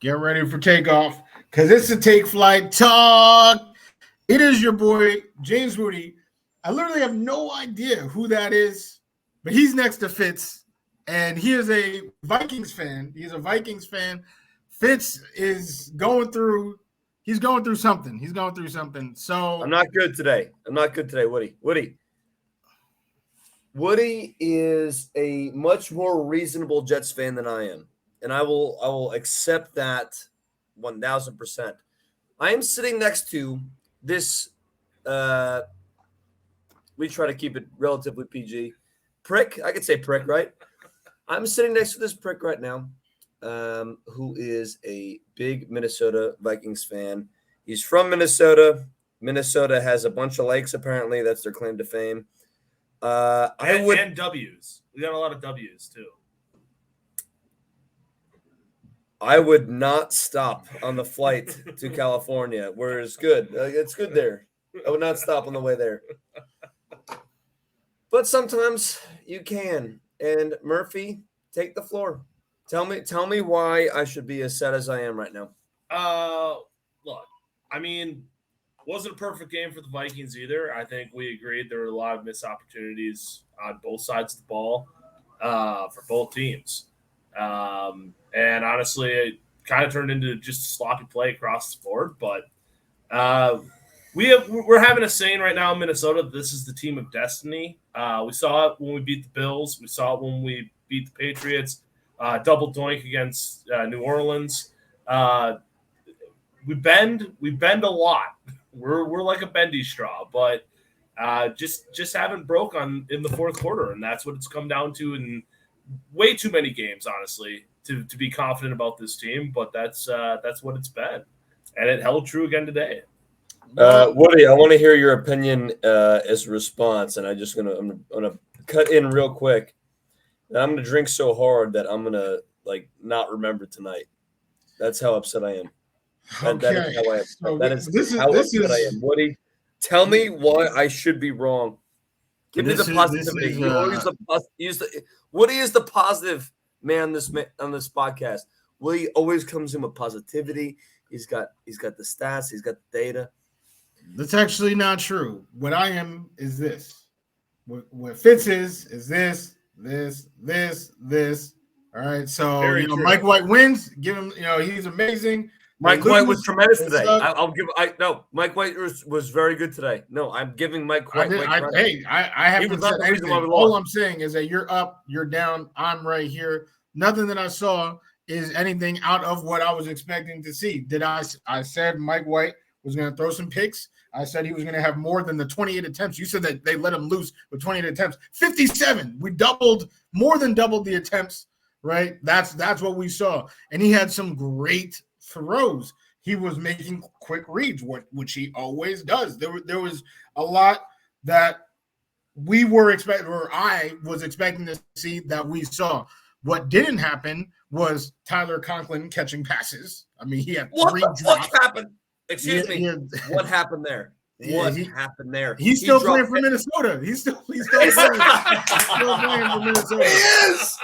Get ready for takeoff because it's a Take Flight Talk. It is your boy, James Wudi. I literally have no idea who that is, but he's next to Fitz, and he is a Vikings fan. He's a Vikings fan. Fitz is going through – he's going through something. So I'm not good today, Woody. Woody is a much more reasonable Jets fan than I am, and I will accept that 1,000%. I am sitting next to this we try to keep it relatively PG. Prick, I could say prick, right? I'm sitting next to this prick right now, who is a big Minnesota Vikings fan. He's from Minnesota. Minnesota has a bunch of lakes, apparently. That's their claim to fame. And W's. We got a lot of W's, too. I would not stop on the flight to California, where it's good. It's good there. I would not stop on the way there. But sometimes you can. And Murphy, take the floor. Tell me why I should be as sad as I am right now. Look, I mean, wasn't a perfect game for the Vikings either. I think we agreed there were a lot of missed opportunities on both sides of the ball for both teams. And honestly, it kind of turned into just sloppy play across the board. But we're having a saying right now in Minnesota, this is the team of destiny. We saw it when we beat the Bills. We saw it when we beat the Patriots. Double doink against New Orleans. We bend a lot. We're like a bendy straw, but just haven't broke in the fourth quarter, and that's what it's come down to in way too many games, honestly, to be confident about this team. But that's what it's been, and it held true again today. Woody, I want to hear your opinion as a response, and I'm gonna cut in real quick. And I'm gonna drink so hard that I'm gonna not remember tonight. That's how upset I am. okay. That is how I am. So that is how upset I am. Woody, tell me why I should be wrong. Give me the positivity. Woody is the positive man on this podcast. Woody always comes in with positivity. He's got the stats. He's got the data. That's actually not true. What I am is this. What Fitz is this. All right. So Very true. Mike White wins. Give him. He's amazing. Mike White was tremendous today. Mike White was very good today. No, I'm giving Mike White. I haven't said anything. All I'm saying is that you're up, you're down. I'm right here. Nothing that I saw is anything out of what I was expecting to see. I said Mike White was going to throw some picks. I said he was going to have more than the 28 attempts. You said that they let him loose with 28 attempts. 57. We more than doubled the attempts, right? That's what we saw. And he had some great throws. He was making quick reads, which he always does. There was a lot that we were expecting, or I was expecting to see that we saw. What didn't happen was Tyler Conklin catching passes. I mean, he had three drops. What happened? Excuse me. What happened there? What happened there? He's still playing for Minnesota. He's still playing for Minnesota. He is.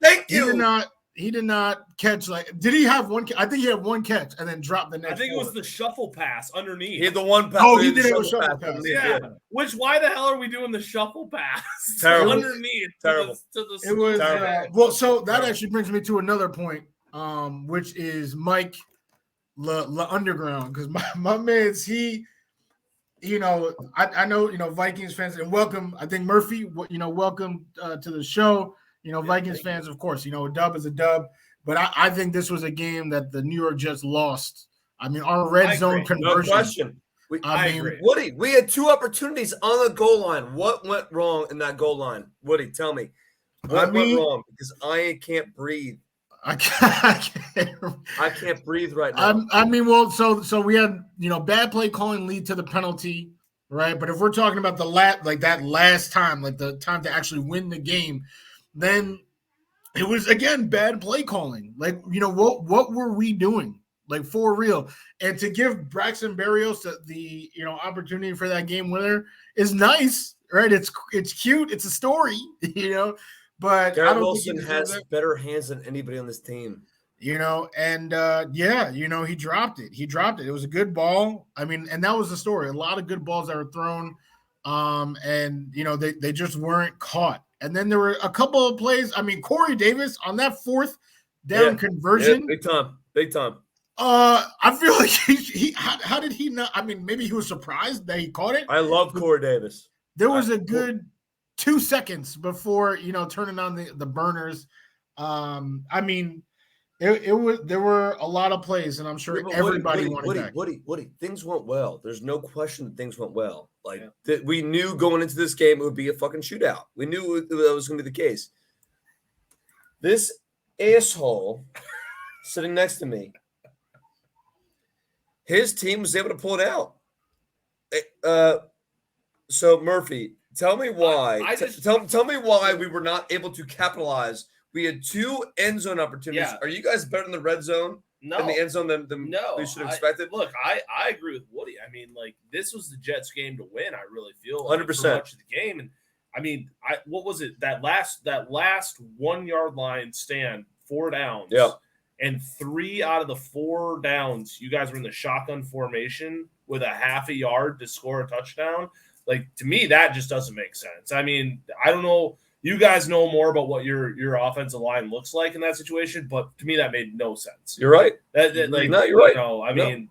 Thank you. He did not catch did he have one? I think he had one catch and then dropped the next. I think it was the shuffle pass underneath. He had the one pass. Oh, he did have a shuffle pass. Yeah. Why the hell are we doing the shuffle pass? Terrible. Underneath. Terrible. It was terrible. So that actually brings me to another point, which is Mike La Underground, because my man's I know Vikings fans, and welcome. I think Murphy, welcome to the show. Vikings fans, of course, a dub is a dub, but I think this was a game that the New York Jets lost. I mean, our red zone conversion. No question. I agree. Woody, we had two opportunities on the goal line. What went wrong in that goal line? Woody, tell me. What went wrong? Because I can't breathe. I can't breathe right now. So we had, bad play calling lead to the penalty, right? But if we're talking about that last time, the time to actually win the game, then it was, again, bad play calling. What were we doing? For real. And to give Braxton Berrios the opportunity for that game winner is nice, right? It's cute. It's a story, But Garrett Wilson has better hands than anybody on this team. And he dropped it. It was a good ball. I mean, and that was the story. A lot of good balls that were thrown, and they just weren't caught. And then there were a couple of plays. I mean, Corey Davis on that fourth down conversion, big time. I feel like he how did he not? I mean, maybe he was surprised that he caught it. I love Corey Davis. There was a good 2 seconds before turning on the burners. I mean, there were a lot of plays, and I'm sure everybody wanted back. Wudi, things went well. There's no question that things went well. We knew going into this game it would be a fucking shootout. We knew that was going to be the case. This asshole sitting next to me, his team was able to pull it out. So Murphy, tell me why. Tell me why we were not able to capitalize. We had 2 end zone opportunities. Yeah. Are you guys better in the red zone in the end zone than we should have expected? Look, I agree with Woody. I mean, this was the Jets' game to win. I really feel 100% for much of the game. And I mean, what was it? That last 1 yard line stand, 4 downs. Yeah. And 3 out of the 4 downs, you guys were in the shotgun formation with a half a yard to score a touchdown. To me, that just doesn't make sense. I mean, I don't know. You guys know more about what your offensive line looks like in that situation, but to me, that made no sense. You're right. You're right. I mean,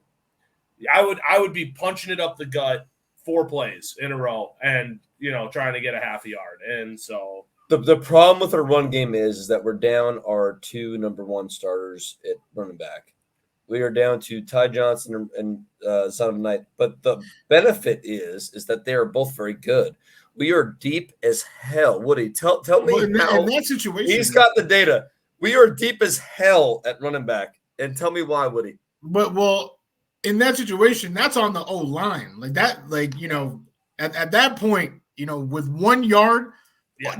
I would be punching it up the gut 4 plays in a row and trying to get a half a yard. And so the problem with our run game is that we're down our 2 number 1 starters at running back. We are down to Ty Johnson and Son of Knight. But the benefit is that they are both very good. We are deep as hell. Woody, tell me how. In that situation, he's got the data. We are deep as hell at running back. And tell me why, Woody. But, in that situation, that's on the O-line. At that point, with 1 yard,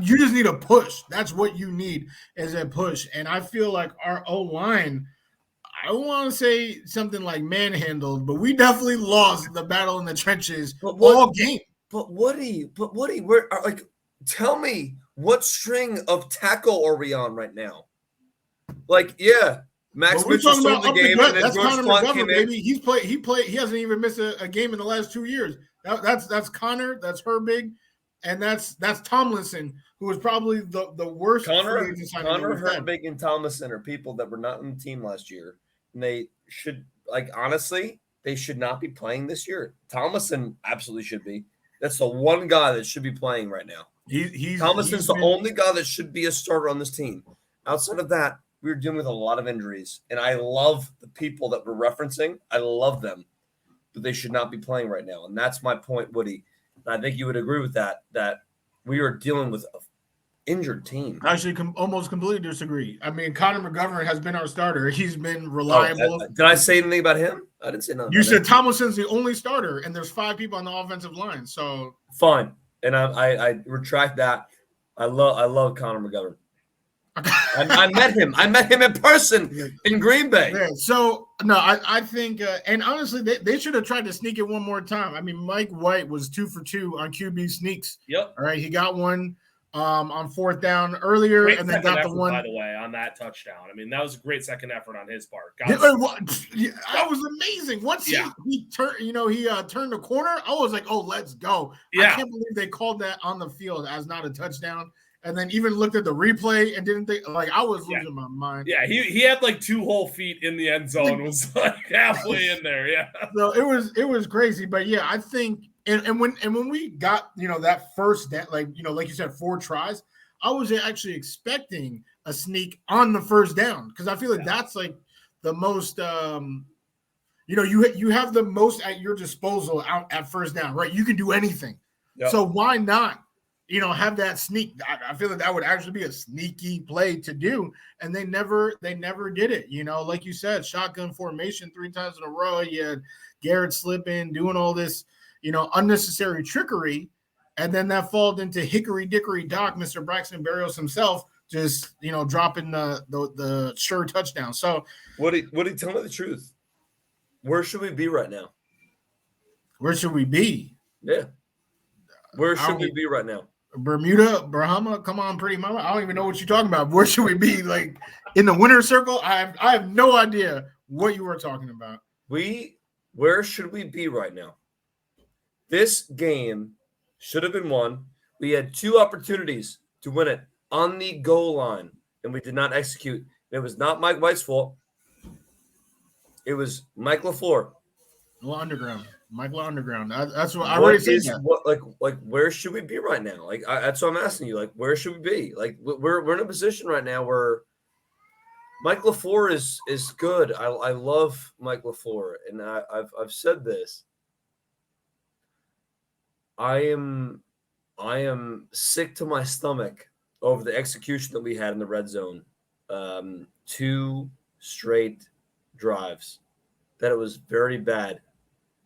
you just need a push. That's what you need is a push. And I feel like our O-line, I don't want to say something like manhandled, but we definitely lost the battle in the trenches all game. But Woody, tell me what string of tackle are we on right now? Max Mitchell started the game, and then that's George Connor Font McGovern, came baby. in. He hasn't even missed a game in the last 2 years. That's Connor, that's Herbig, and that's Tomlinson, who was probably the worst. Connor, Herbig, and Tomlinson are people that were not on the team last year, and they should honestly, they should not be playing this year. Tomlinson absolutely should be. That's the one guy that should be playing right now. Tomlinson's the only guy that should be a starter on this team. Outside of that, we're dealing with a lot of injuries, and I love the people that we're referencing. I love them, but they should not be playing right now, and that's my point, Woody. And I think you would agree with that we are dealing with an injured team. I actually almost completely disagree. I mean, Connor McGovern has been our starter. He's been reliable. Did I say anything about him? I didn't say nothing. You said Tomlinson's the only starter, and there's 5 people on the offensive line. So fine, and I retract that. I love Connor McGovern. I met him. I met him in person in Green Bay. Yeah, so no, I think, and honestly, they should have tried to sneak it one more time. I mean, Mike White was 2 for 2 on QB sneaks. Yep. All right, he got one on 4th down earlier, great and then got the one. By the way, on that touchdown, I mean that was a great second effort on his part. That was amazing. Once he turned, turned the corner, I was like, "Oh, let's go!" Yeah. I can't believe they called that on the field as not a touchdown. And then even looked at the replay and didn't think I was losing my mind. Yeah, he had 2 whole feet in the end zone, was halfway in there. Yeah. So it was crazy. But yeah, I think and when we got that first like you said, 4 tries, I was actually expecting a sneak on the first down because I feel like that's the most you have the most at your disposal out at first down, right? You can do anything. Yep. So why not? Have that sneak. I feel like that would actually be a sneaky play to do, and they never did it. Like you said, shotgun formation 3 times in a row. You had Garrett slipping, doing all this, unnecessary trickery, and then that falled into Hickory Dickory Doc, Mr. Braxton Berrios himself, just dropping the sure touchdown. So, Woody, tell me the truth. Where should we be right now? Where should we be? Yeah. Where should we be right now? Bermuda, Brahma, come on, pretty mama. I don't even know what you're talking about. Where should we be? Like in the winner's circle? I have no idea what you were talking about. Where should we be right now? This game should have been won. We had 2 opportunities to win it on the goal line, and we did not execute. It was not Mike White's fault. It was Mike LaFleur. Michael Underground. That's what I already said. Like where should we be right now? Like that's what I'm asking you. Like where should we be? Like we're in a position right now where Mike LaFleur is good. I love Mike LaFleur, and I've said this. I am sick to my stomach over the execution that we had in the red zone. 2 straight drives. That it was very bad.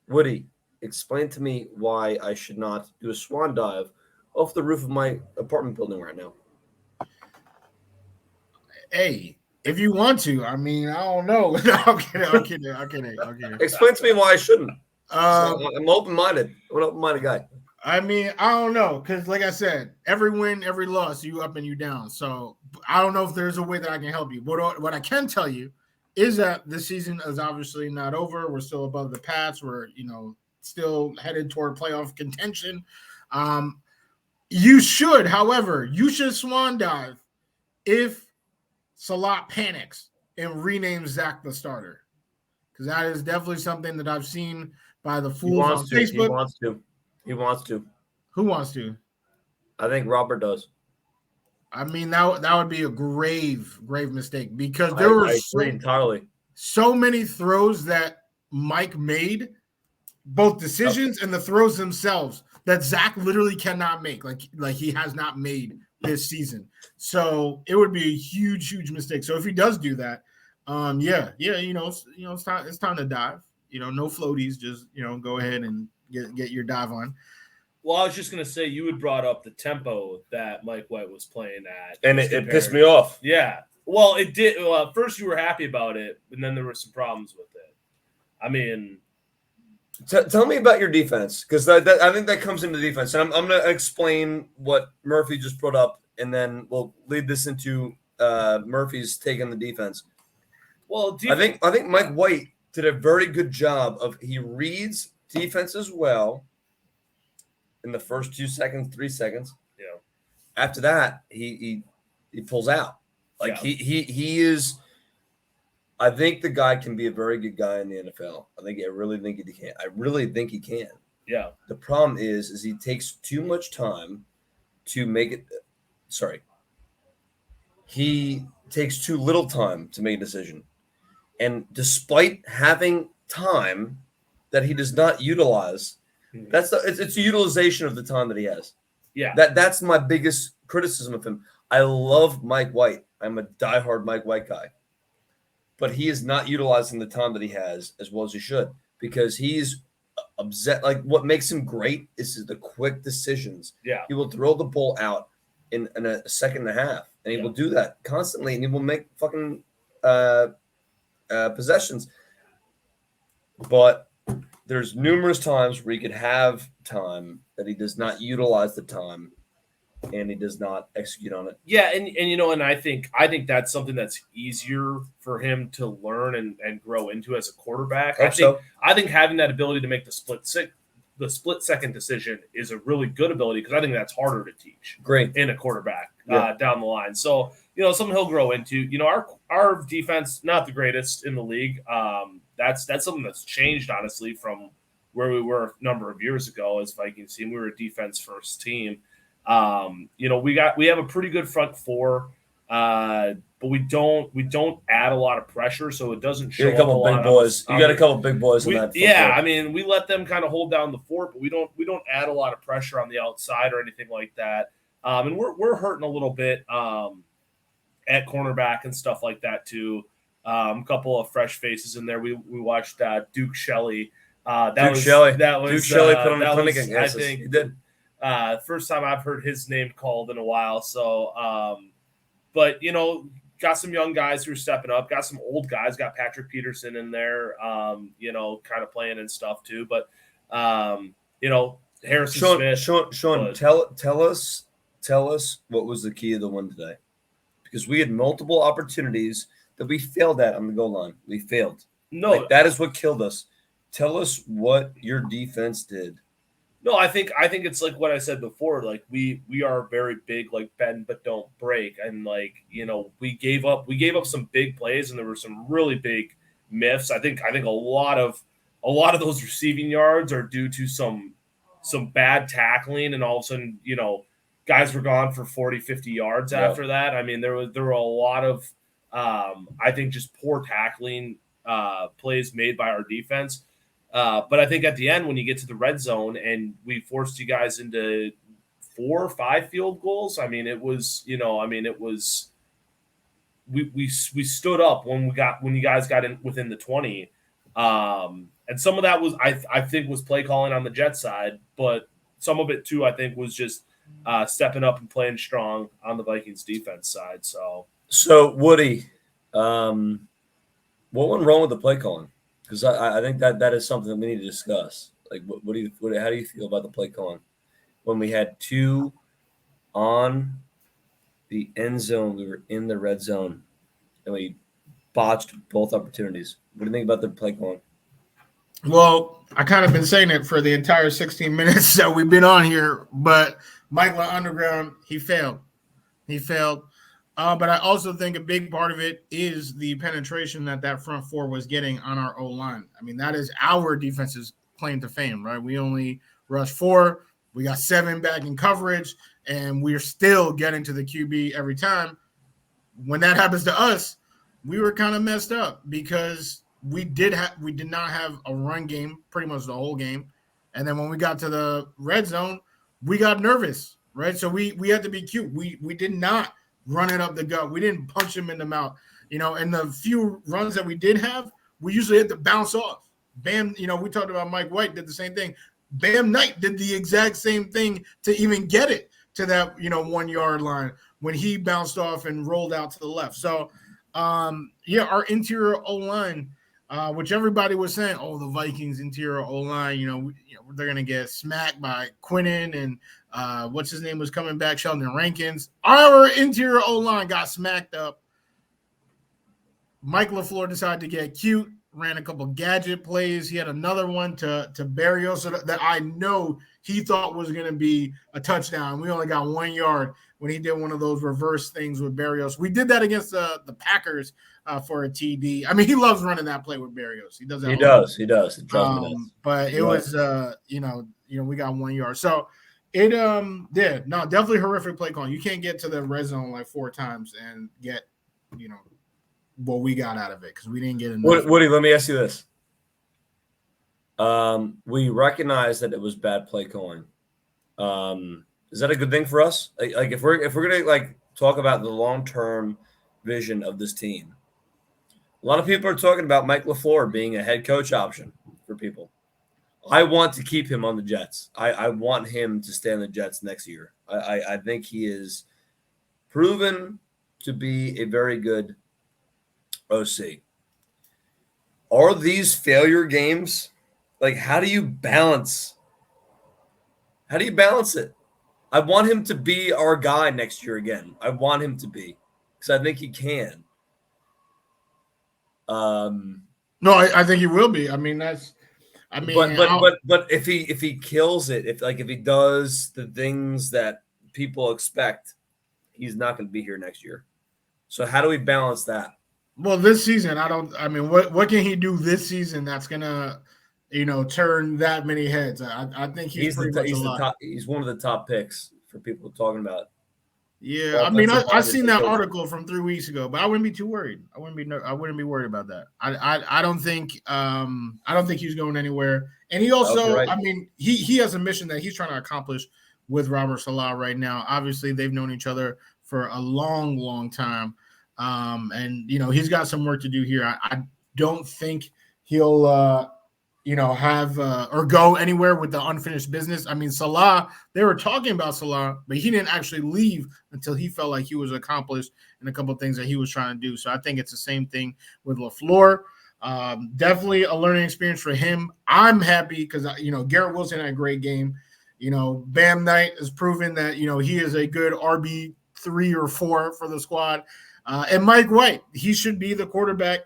Wudi, explain to me why I should not do a swan dive off the roof of my apartment building right now. Hey, if you want to, I mean, I don't know. I'm kidding. Explain to me why I shouldn't. I'm open-minded. I'm an open-minded guy. I mean, I don't know, because like I said, every win, every loss, you up and you down. So I don't know if there's a way that I can help you. But what I can tell you is that the season is obviously not over. We're still above the Pats. We're, still headed toward playoff contention. You should swan dive if Salah panics and renames Zach the starter. Because that is definitely something that I've seen by the fools on Facebook. He wants to. Who wants to? I think Robert does. I mean, that would be a grave mistake because there were so many throws that Mike made, both decisions and the throws themselves, that Zach literally cannot make. Like he has not made this season. So it would be a huge mistake. So if he does do that, it's time to dive. No floaties, just go ahead and get your dive on. Well, I was just going to say, you had brought up the tempo that Mike White was playing at. And it pissed me off. Yeah. Well, it did. Well, at first you were happy about it, and then there were some problems with it. I mean. Tell me about your defense, because I think that comes into defense. And I'm going to explain what Murphy just brought up, and then we'll lead this into Murphy's take on the defense. Well, I think Mike White did a very good job he reads defenses well in the first 2 seconds, 3 seconds. Yeah. After that, he pulls out. He is. I think the guy can be a very good guy in the NFL. I really think he can. I really think he can. Yeah. The problem is he takes too much time to make it. Sorry. He takes too little time to make a decision. And despite having time that he does not utilize, it's a utilization of the time that he has. Yeah. That's my biggest criticism of him. I love Mike White. I'm a diehard Mike White guy. But he is not utilizing the time that he has as well as he should, because he's upset. Like, what makes him great is the quick decisions. Yeah. He will throw the ball out in a second and a half, and he will do that constantly, and he will make fucking possessions. But there's numerous times where he could have time that he does not utilize the time, and he does not execute on it. Yeah, and I think that's something that's easier for him to learn and grow into as a quarterback. I think having that ability to make the split second decision is a really good ability, because I think that's harder to teach. Great in a quarterback down the line. So something he'll grow into. Our defense, not the greatest in the league. That's something that's changed, honestly, from where we were a number of years ago as Vikings team. We were a defense first team. We have a pretty good front four, but we don't add a lot of pressure, so it doesn't show. You got a couple big boys. You got a couple big boys in that. Yeah, I mean, we let them kind of hold down the fort, but we don't add a lot of pressure on the outside or anything like that. And we're hurting a little bit at cornerback and stuff like that too. A couple of fresh faces in there. We watched Duke Shelley. Duke Shelley put on the clinic against us. He did. First time I've heard his name called in a while. So, but got some young guys who are stepping up. Got some old guys. Got Patrick Peterson in there. Kind of playing and stuff too. But Harrison Smith. Sean, tell us tell us what was the key of the win today, because we had multiple opportunities that we failed at on the goal line. We failed. No, like, that is what killed us. Tell us what your defense did. No, I think it's like what I said before. Like we are very big, like bend but don't break, and like we gave up some big plays, and there were some really big miffs. I think a lot of those receiving yards are due to some bad tackling, and all of a sudden guys were gone for 40, 50 yards after that. I mean there were a lot of I think just poor tackling plays made by our defense. But I think at the end, when you get to the red zone and we forced you guys into 4 or 5 field goals, I mean, it was, we stood up when you guys got in within the 20. And some of that was, I think, was play calling on the Jets side, but some of it too, I think, was just stepping up and playing strong on the Vikings defense side. So Wudi, what went wrong with the play calling? Because I think that is something that we need to discuss. Like, how do you feel about the play calling when we had 2 on the end zone? We were in the red zone, and we botched both opportunities. What do you think about the play calling? Well, I kind of been saying it for the entire 16 minutes that we've been on here, but Michael Underground, he failed. But I also think a big part of it is the penetration that front 4 was getting on our O-line. I mean, that is our defense's claim to fame, right? We only rushed 4. We got 7 back in coverage, and we're still getting to the QB every time. When that happens to us, we were kind of messed up because we did not have a run game pretty much the whole game. And then when we got to the red zone, we got nervous, right? So we had to be cute. We did not run it up the gut. We didn't punch him in the mouth. And the few runs that we did have, we usually had to bounce off. Bam, we talked about Mike White did the same thing. Bam Knight did the exact same thing to even get it to that, 1 yard line when he bounced off and rolled out to the left. So, our interior O-line, which everybody was saying, the Vikings interior O-line, they're going to get smacked by Quinnen and what's his name was coming back, Sheldon Rankins. Our interior O-line got smacked up. Mike LaFleur decided to get cute, ran a couple gadget plays. He had another one to Barrios that I know he thought was going to be a touchdown. We only got 1 yard when he did one of those reverse things with Barrios. We did that against the Packers for a TD. I mean, he loves running that play with Barrios. He does that. He does. But it was, we got 1 yard. So it, definitely horrific play calling. You can't get to the red zone like 4 times and get, what we got out of it because we didn't get enough. Woody, let me ask you this. We recognize that it was bad play calling. Is that a good thing for us? Like if we're gonna talk about the long-term vision of this team, a lot of people are talking about Mike LaFleur being a head coach option for people. I want to keep him on the Jets. I want him to stay on the Jets next year. I think he is proven to be a very good OC. Are these failure games? Like, how do you balance it? I want him to be our guy next year again. I want him to be because I think he can. No, I think he will be. I mean, but if he kills it, if he does the things that people expect, he's not going to be here next year. So how do we balance that? Well, this season, what can he do this season that's gonna, turn that many heads? I think he's one of the top picks for people talking about. Yeah, I mean, I seen that article from 3 weeks ago, but I wouldn't be too worried. I wouldn't be worried about that. I don't think he's going anywhere. And he also, right. I mean, he has a mission that he's trying to accomplish with Robert Saleh right now. Obviously, they've known each other for a long, long time. And he's got some work to do here. I don't think he'll have or go anywhere with the unfinished business. I mean, Saleh, they were talking about Saleh, but he didn't actually leave until he felt like he was accomplished in a couple of things that he was trying to do. So I think it's the same thing with LaFleur. Definitely a learning experience for him. I'm happy because Garrett Wilson had a great game. Bam Knight has proven that, he is a good RB3 or 4 for the squad. And Mike White, he should be the quarterback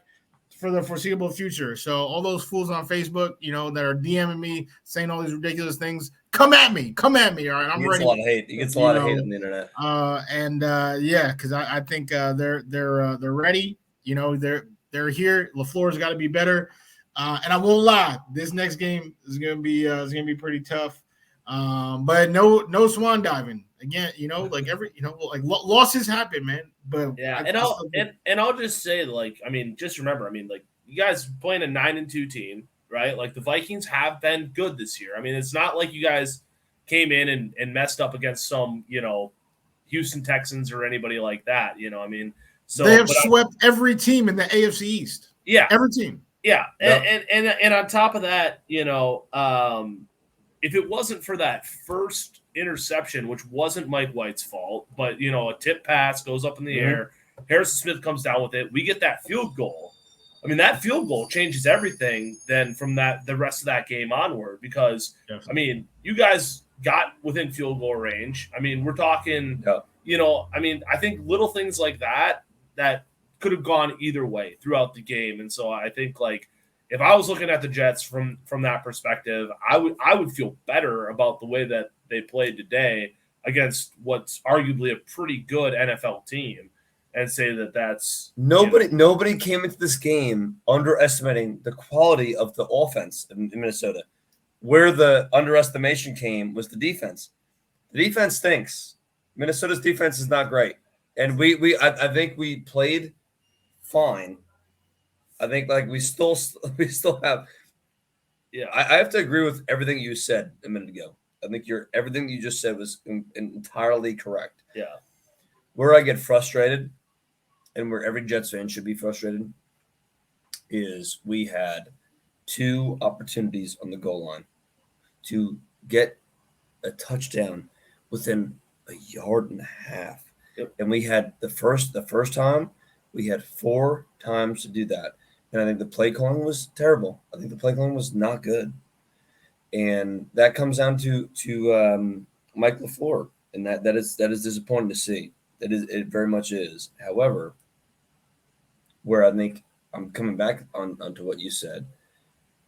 for the foreseeable future. So all those fools on Facebook, that are DMing me saying all these ridiculous things, come at me. All right, I'm ready. He gets a lot of hate. He gets a lot of hate on the internet. Because I think they're ready. They're here. LaFleur's got to be better. And I won't lie, this next game is gonna be pretty tough. But no swan diving again. Losses happen, man. But yeah, I'll just say, just remember, you guys playing a 9-2 team, right? Like the Vikings have been good this year. It's not like you guys came in and messed up against some, Houston Texans or anybody like that. So they have swept every team in the AFC East. Yeah, every team. Yeah, and on top of that, if it wasn't for that first interception, which wasn't Mike White's fault, but a tip pass goes up in the air, Harrison Smith comes down with it, we get that field goal. That field goal changes everything then from the rest of that game onward, because definitely. You guys got within field goal range. We're talking, I think little things like that could have gone either way throughout the game. And so I think, if I was looking at the Jets from that perspective, I would feel better about the way that they played today against what's arguably a pretty good NFL team, and say that's nobody came into this game underestimating the quality of the offense in Minnesota. Where the underestimation came was the defense. The defense stinks. Minnesota's defense is not great, and I think we played fine. I think we still have. Yeah, I have to agree with everything you said a minute ago. I think everything you just said was entirely correct. Yeah. Where I get frustrated, and where every Jets fan should be frustrated, is we had 2 opportunities on the goal line to get a touchdown within a yard and a half. Yep. And we had the first time, we had 4 times to do that. And I think the play calling was terrible. I think the play calling was not good. And that comes down to Mike LaFleur. And that is disappointing to see. It very much is. However, where I think I'm coming back onto what you said,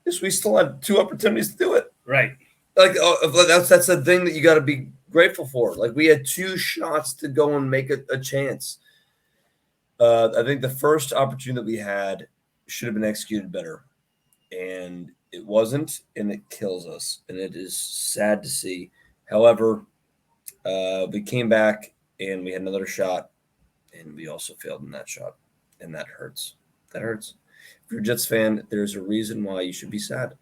is we still had 2 opportunities to do it. Right. That's the thing that you got to be grateful for. We had 2 shots to go and make a chance. I think the first opportunity that we had should have been executed better, and it wasn't, and it kills us, and it is sad to see. However, we came back and we had another shot, and we also failed in that shot, and that hurts. That hurts. If you're a Jets fan, there's a reason why you should be sad.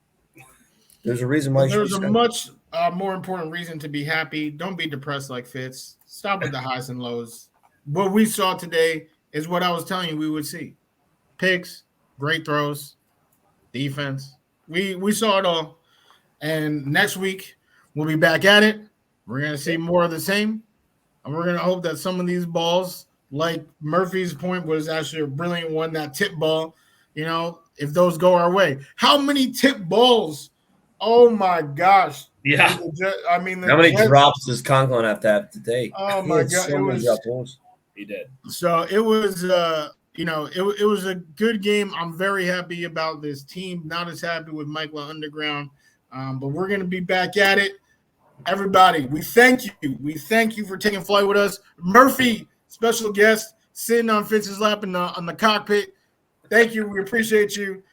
There's a reason why you should be sad. There's a much more important reason to be happy. Don't be depressed like Fitz. Stop with the highs and lows. What we saw today is what I was telling you we would see. Picks, great throws, defense. We saw it all. And next week, we'll be back at it. We're going to see more of the same. And we're going to hope that some of these balls, like Murphy's point was actually a brilliant one, that tip ball, if those go our way. How many tip balls? Oh, my gosh. Yeah. How many drops does Conklin have to have today? Oh, my God. He did. So it was it was a good game. I'm very happy about this team. Not as happy with Michael Underground, but we're going to be back at it. Everybody, we thank you. We thank you for taking flight with us. Murphy, special guest, sitting on Fitz's lap on the cockpit. Thank you. We appreciate you.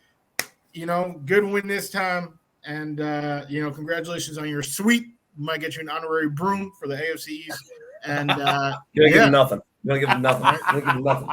Good win this time. And, congratulations on your sweep. We might get you an honorary broom for the AFC East. And you're going to give him nothing. You're going to give him nothing.